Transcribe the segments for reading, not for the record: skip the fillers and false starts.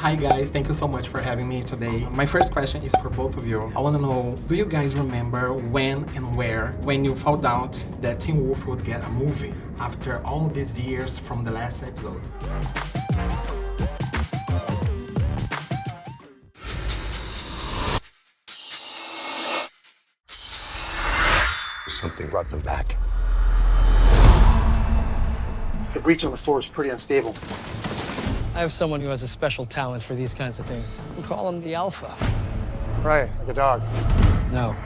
Hi guys, thank you so much for having me today. My first question is for both of you. I want to know, do you guys remember when and where when you found out that Teen Wolf would get a movie after all these years from the last episode? Something brought them back. The breach on the floor is pretty unstable. I have someone who has a special talent for these kinds of things. We call him the Alpha. Right, like a dog. No,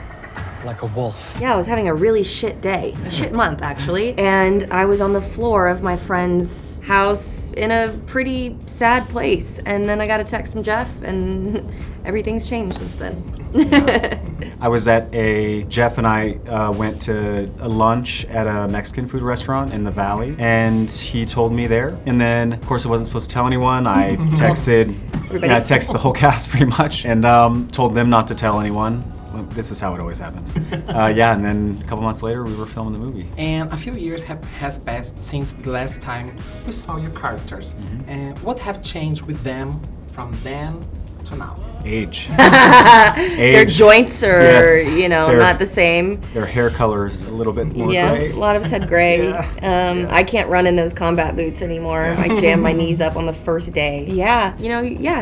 like a wolf. Yeah, I was having a really shit day, a shit month actually, and I was on the floor of my friend's house in a pretty sad place, and then I got a text from Jeff, and everything's changed since then. I was Jeff and I went to a lunch at a Mexican food restaurant in the Valley, and he told me there. And then, of course, I wasn't supposed to tell anyone. I texted, the whole cast pretty much, and told them not to tell anyone. Well, this is how it always happens. And then a couple months later, we were filming the movie. And a few years has passed since the last time we saw your characters. And what have changed with them from then to now? Age. Their joints are, Yes. not the same. Their hair color is a little bit more gray. A lot of us had gray. I can't run in those combat boots anymore. I jam my knees up on the first day.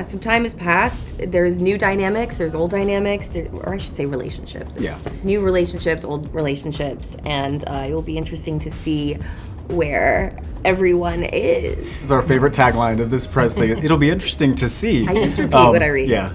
Some time has passed. There's new dynamics, there's old dynamics, or I should say relationships. There's new relationships, old relationships, and it will be interesting to see where everyone is. This is our favorite tagline of this press thing. It'll be interesting to see. I just repeat what I read. Yeah.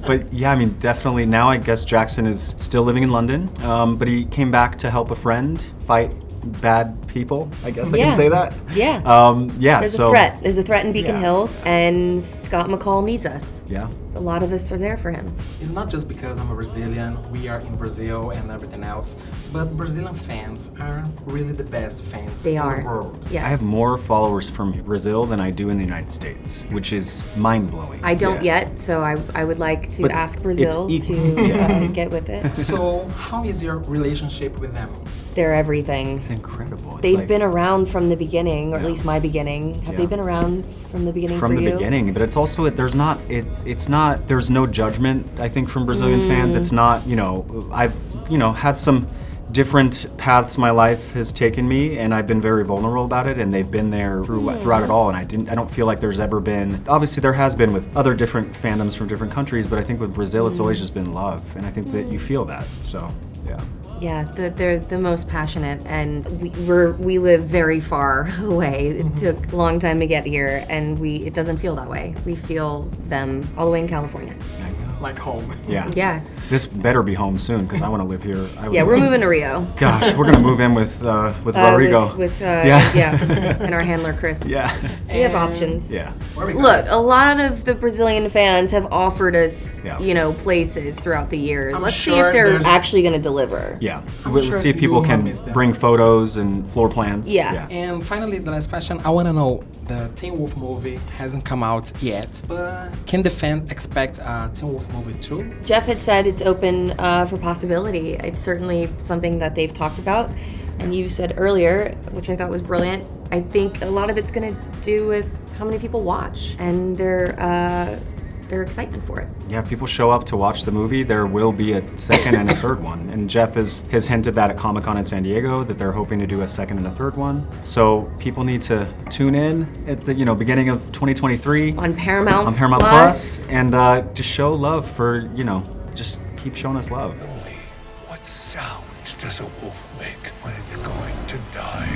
But yeah, I mean, definitely now I guess Jackson is still living in London, but he came back to help a friend fight bad people, I guess I can say that. There's a threat. There's a threat in Beacon Hills, and Scott McCall needs us. Yeah. A lot of us are there for him. It's not just because I'm a Brazilian, we are in Brazil and everything else, but Brazilian fans are really the best fans in the world. Yes. I have more followers from Brazil than I do in the United States, which is mind-blowing. I don't yet, so I would like to ask Brazil to get with it. So how is your relationship with them? They're everything. It's incredible. They've been around from the beginning, or at least my beginning. Have they been around from the beginning from for you? From the beginning, but it's also, there's no judgment, I think, from Brazilian fans. It's not, I've, had some different paths my life has taken me, and I've been very vulnerable about it, and they've been there throughout it all, and I don't feel like there's ever been, obviously there has been with other different fandoms from different countries, but I think with Brazil it's always just been love, and I think that you feel that, so, yeah. Yeah, they're the most passionate, and we live very far away. It took a long time to get here, and it doesn't feel that way. We feel them all the way in California. Like home. Yeah. Yeah. This better be home soon, because I want to live here. We're moving to Rio. Gosh, we're gonna move in with Rodrigo. And our handler Chris. Yeah. We have options. Yeah. Look, a lot of the Brazilian fans have offered us, places throughout the years. Let's see if they're actually going to deliver. Yeah. Let's see if people can bring photos and floor plans. Yeah. And finally, the last question, I want to know, the Teen Wolf movie hasn't come out yet, but can the fan expect a Teen Wolf movie too? Jeff had said it's open for possibility. It's certainly something that they've talked about. And you said earlier, which I thought was brilliant, I think a lot of it's going to do with how many people watch and their excitement for it. Yeah, if people show up to watch the movie, there will be a second and a third one. And Jeff has hinted that at Comic-Con in San Diego, that they're hoping to do a second and a third one. So people need to tune in at the beginning of 2023. On Paramount Plus. And just show love for, just keep showing us love. Only what sound does a wolf make when it's going to die?